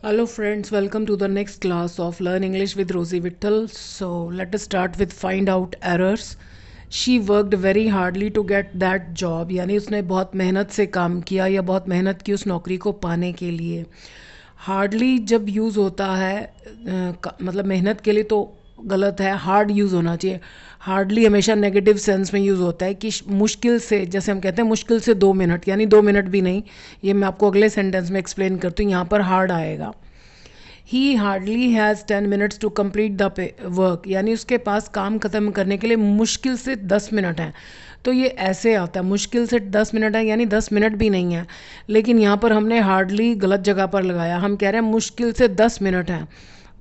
Hello friends, welcome to the next class of Learn English with Rosie Vittal. So let us start with find out errors. She worked very hardly to get that job. यानी उसने बहुत मेहनत से काम किया या बहुत मेहनत की उस नौकरी को पाने के लिए. हार्डली जब यूज़ होता है मतलब मेहनत के लिए तो गलत है, हार्ड यूज़ होना चाहिए. हार्डली हमेशा नेगेटिव सेंस में यूज़ होता है कि मुश्किल से, जैसे हम कहते हैं मुश्किल से 2 मिनट, यानी 2 मिनट भी नहीं. ये मैं आपको अगले सेंटेंस में एक्सप्लेन करती हूँ. यहाँ पर हार्ड आएगा. He hardly has 10 minutes to complete the work, यानी उसके पास काम ख़त्म करने के लिए मुश्किल से 10 मिनट हैं. तो ये ऐसे आता है, मुश्किल से 10 मिनट है यानी 10 मिनट भी नहीं है. लेकिन यहाँ पर हमने हार्डली गलत जगह पर लगाया. हम कह रहे हैं मुश्किल से 10 मिनट हैं,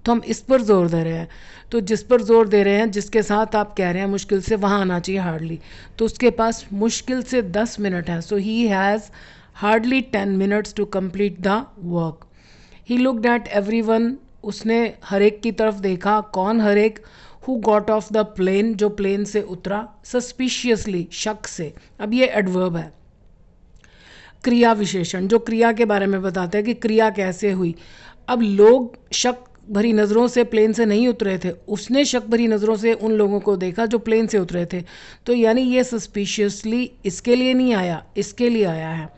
तो हम इस पर जोर दे रहे हैं. तो जिस पर जोर दे रहे हैं, जिसके साथ आप कह रहे हैं मुश्किल से, वहाँ आना चाहिए हार्डली. तो उसके पास मुश्किल से 10 मिनट हैं. So he has hardly 10 minutes to complete the work. He looked at every one, उसने हर एक की तरफ देखा. कौन हर एक? Who got off the plane, जो प्लेन से उतरा. सस्पिशियसली, शक से. अब ये एडवर्ब है. क्रिया विशेषण, जो क्रिया के बारे में बताते हैं कि क्रिया कैसे हुई. अब लोग शक भरी नज़रों से प्लेन से नहीं उतरे थे, उसने शक भरी नज़रों से उन लोगों को देखा जो प्लेन से उतरे थे. तो यानी ये सस्पिशियसली इसके लिए नहीं आया, इसके लिए आया है.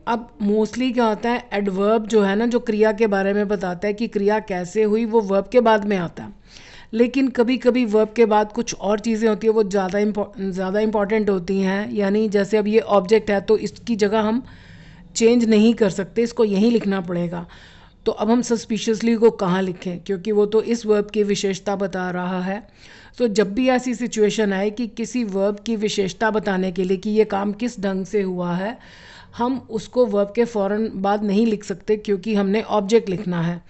अब मोस्टली क्या होता है, एडवर्ब जो है ना, जो क्रिया के बारे में बताता है कि क्रिया कैसे हुई, वो वर्ब के बाद में आता है. लेकिन कभी कभी वर्ब के बाद कुछ और चीज़ें होती है, वो ज़्यादा इम्पॉर्टेंट होती हैं. यानी जैसे अब ये ऑब्जेक्ट है, तो इसकी जगह हम चेंज नहीं कर सकते, इसको यहीं लिखना पड़ेगा. तो अब हम सस्पिशियसली को कहाँ लिखें, क्योंकि वो तो इस वर्ब की विशेषता बता रहा है. तो जब भी ऐसी सिचुएशन आए कि किसी वर्ब की विशेषता बताने के लिए कि ये काम किस ढंग से हुआ है, हम उसको वर्ब के फ़ौरन बाद नहीं लिख सकते, क्योंकि हमने ऑब्जेक्ट लिखना है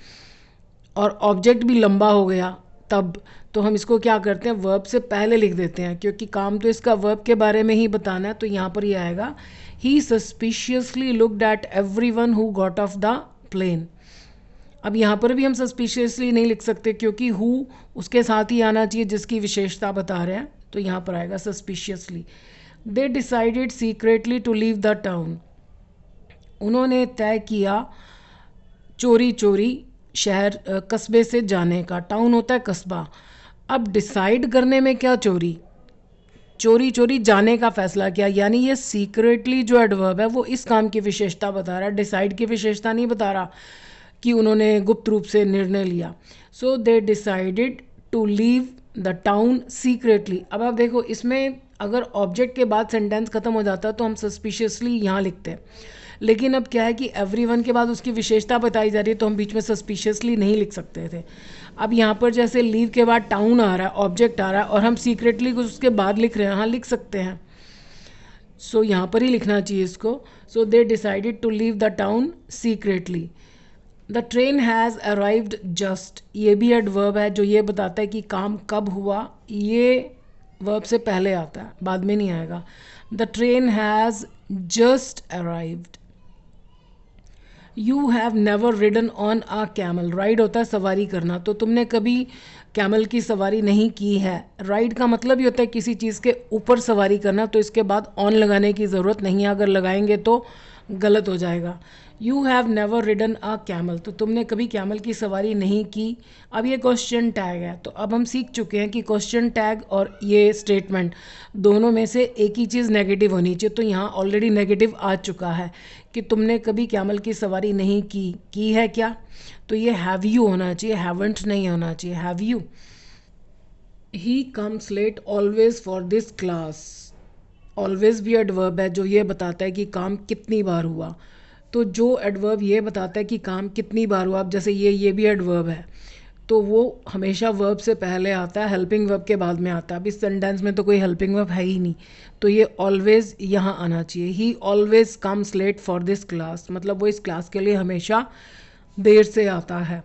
और ऑब्जेक्ट भी लंबा हो गया तब. तो हम इसको क्या करते हैं, वर्ब से पहले लिख देते हैं, क्योंकि काम तो इसका वर्ब के बारे में ही बताना है. तो यहाँ पर ये आएगा, he suspiciously looked at every one who got off the plane. अब यहाँ पर भी हम सस्पिशियसली नहीं लिख सकते, क्योंकि हु उसके साथ ही आना चाहिए जिसकी विशेषता बता रहे हैं. तो यहाँ पर आएगा suspiciously. They decided secretly to leave the town, उन्होंने तय किया चोरी चोरी शहर कस्बे से जाने का. टाउन होता है कस्बा. अब डिसाइड करने में क्या चोरी, चोरी चोरी जाने का फैसला किया. यानी ये सीक्रेटली जो एडवर्ब है वो इस काम की विशेषता बता रहा है, डिसाइड की विशेषता नहीं बता रहा कि उन्होंने गुप्त रूप से निर्णय लिया. So they decided to leave the town secretly. अब आप देखो, इसमें अगर ऑब्जेक्ट के बाद सेंटेंस खत्म हो जाता तो हम सस्पिशियसली यहाँ लिखते हैं. लेकिन अब क्या है कि एवरीवन के बाद उसकी विशेषता बताई जा रही है, तो हम बीच में सस्पिशियसली नहीं लिख सकते थे. अब यहाँ पर जैसे लीव के बाद टाउन आ रहा है, ऑब्जेक्ट आ रहा है, और हम सीक्रेटली कुछ उसके बाद लिख रहे हैं, हाँ लिख सकते हैं. सो यहाँ पर ही लिखना चाहिए इसको. So they decided to leave the town secretly. The train has arrived just, ये भी एडवर्ब है जो ये बताता है कि काम कब हुआ. ये वर्ब से पहले आता है, बाद में नहीं आएगा. The train has just arrived. You have never ridden on a camel, ride होता है सवारी करना, तो तुमने कभी कैमल की सवारी नहीं की है. राइड का मतलब ही होता है किसी चीज़ के ऊपर सवारी करना. तो इसके बाद ऑन लगाने की ज़रूरत नहीं है, अगर लगाएंगे तो गलत हो जाएगा. You have never ridden a camel, तो तुमने कभी कैमल की सवारी नहीं की. अब ये क्वेश्चन टैग है, तो अब हम सीख चुके हैं कि क्वेश्चन टैग और ये स्टेटमेंट दोनों में से एक ही चीज़ नेगेटिव होनी चाहिए. तो यहाँ ऑलरेडी नेगेटिव आ चुका है कि तुमने कभी कैमल की सवारी नहीं की है क्या. तो ये हैव यू होना चाहिए, हैवंट नहीं होना चाहिए, have you. He comes late always for this class. Always भी एडवर्ब है जो ये बताता है कि काम कितनी बार हुआ. तो जो एडवर्ब ये बताता है कि काम कितनी बार हुआ, अब जैसे ये भी एडवर्ब है, तो वो हमेशा वर्ब से पहले आता है, हेल्पिंग वर्ब के बाद में आता है. अब इस सेंटेंस में तो कोई हेल्पिंग वर्ब है ही नहीं, तो ये ऑलवेज यहाँ आना चाहिए. He always comes late for this class, मतलब वो इस क्लास के लिए हमेशा देर से आता है.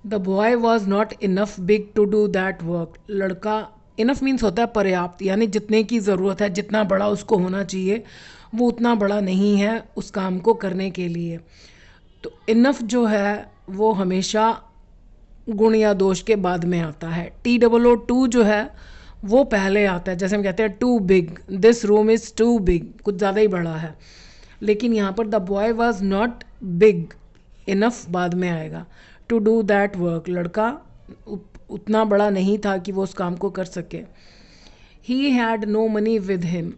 The boy was not enough big to do that work. लड़का, इनफ मीन्स होता है पर्याप्त, यानी जितने की ज़रूरत है, जितना बड़ा उसको होना चाहिए, वो उतना बड़ा नहीं है उस काम को करने के लिए. तो इनफ जो है वो हमेशा गुण या दोष के बाद में आता है. TOO जो है वो पहले आता है. जैसे हम कहते हैं too big, this room is too big, कुछ ज़्यादा ही बड़ा है. लेकिन यहाँ पर the boy was not big, enough बाद में आएगा। टू डू दैट वर्क, लड़का उतना बड़ा नहीं था कि वो उस काम को कर सके। He had no money with him,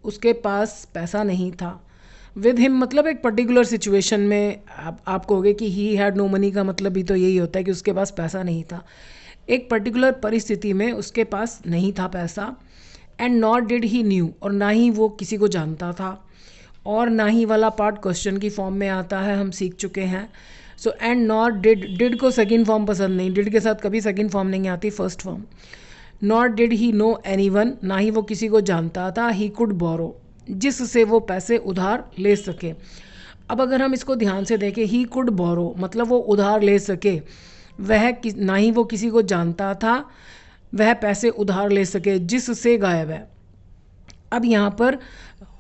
उसके पास पैसा नहीं था। विद हिम मतलब एक पर्टिकुलर सिचुएशन में आप कहोगे कि ही हैड नो मनी का मतलब भी तो यही होता है कि उसके पास पैसा नहीं था। एक पर्टिकुलर परिस्थिति में उसके पास नहीं था पैसा। And not did he new, और ना ही वो किसी को जानता था। और ना ही वाला पार्ट क्वेश्चन की फॉर्म में आता है, हम सीख चुके हैं। So and not did, did को सेकंड फॉर्म पसंद नहीं, डिड के साथ कभी सेकंड फॉर्म नहीं आती, first form. Not did he know anyone, ना ही वो किसी को जानता था। ही कुड बोरो, जिससे वो पैसे उधार ले सके। अब अगर हम इसको ध्यान से देखें, ही कुड बोरो मतलब वो उधार ले सके, वह ना ही वो किसी को जानता था, वह पैसे उधार ले सके, जिससे गायब है। अब यहाँ पर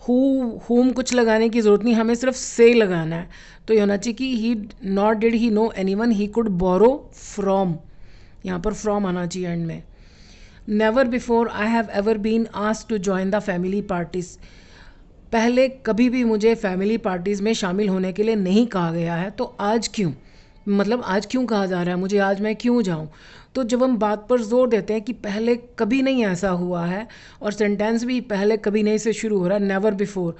हुम कुछ लगाने की ज़रूरत नहीं, हमें सिर्फ से लगाना है। तो ये होना चाहिए कि he not did he know anyone, he could borrow from, यहाँ पर फ्रॉम आना चाहिए एंड में। Never before I have ever been asked to join the family parties, पहले कभी भी मुझे फैमिली पार्टीज़ में शामिल होने के लिए नहीं कहा गया है, तो आज क्यों, मतलब आज क्यों कहा जा रहा है मुझे, आज मैं क्यों जाऊं। तो जब हम बात पर जोर देते हैं कि पहले कभी नहीं ऐसा हुआ है, और सेंटेंस भी पहले कभी नहीं से शुरू हो रहा है, नेवर बिफोर,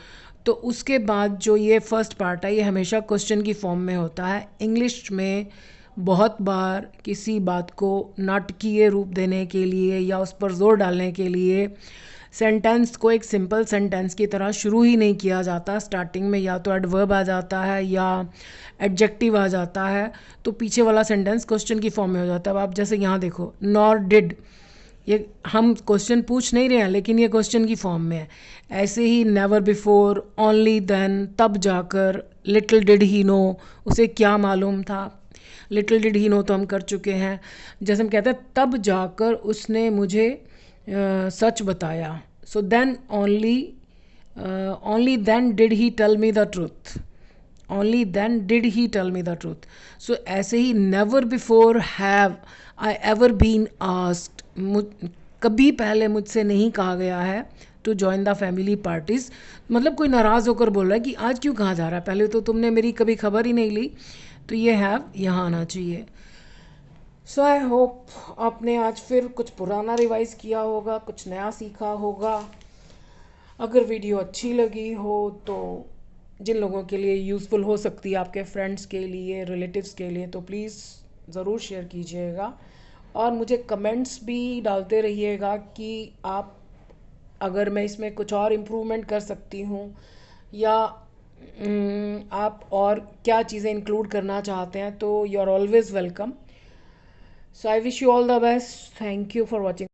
तो उसके बाद जो ये फर्स्ट पार्ट है ये हमेशा क्वेश्चन की फॉर्म में होता है। इंग्लिश में बहुत बार किसी बात को नाटकीय रूप देने के लिए या उस पर जोर डालने के लिए सेंटेंस को एक सिंपल सेंटेंस की तरह शुरू ही नहीं किया जाता। स्टार्टिंग में या तो एडवर्ब आ जाता है या एडजेक्टिव आ जाता है, तो पीछे वाला सेंटेंस क्वेश्चन की फॉर्म में हो जाता है। अब आप जैसे यहाँ देखो, नॉर डिड, ये हम क्वेश्चन पूछ नहीं रहे हैं लेकिन ये क्वेश्चन की फॉर्म में है। ऐसे ही नेवर बिफोर, ओनली देन, तब जाकर, लिटिल डिड ही नो, उसे क्या मालूम था। लिटिल डिड ही नो तो हम कर चुके हैं। जैसे हम कहते हैं तब जाकर उसने मुझे सच बताया। So then only then did he tell me the truth, only then did he tell me the truth. So ऐसे ही never before have I ever been asked, कभी पहले मुझसे नहीं कहा गया है to join the family parties, मतलब कोई नाराज़ होकर बोल रहा है कि आज क्यों कहा जा रहा है, पहले तो तुमने मेरी कभी खबर ही नहीं ली। तो ये हैव यहाँ आना चाहिए। सो आई होप आपने आज फिर कुछ पुराना रिवाइज किया होगा, कुछ नया सीखा होगा। अगर वीडियो अच्छी लगी हो तो जिन लोगों के लिए यूज़फुल हो सकती है, आपके फ्रेंड्स के लिए, रिलेटिव्स के लिए, तो प्लीज़ ज़रूर शेयर कीजिएगा। और मुझे कमेंट्स भी डालते रहिएगा कि आप, अगर मैं इसमें कुछ और इम्प्रूवमेंट कर सकती हूँ या आप और क्या चीज़ें इंक्लूड करना चाहते हैं, तो you are always welcome. So I wish you all the best. Thank you for watching.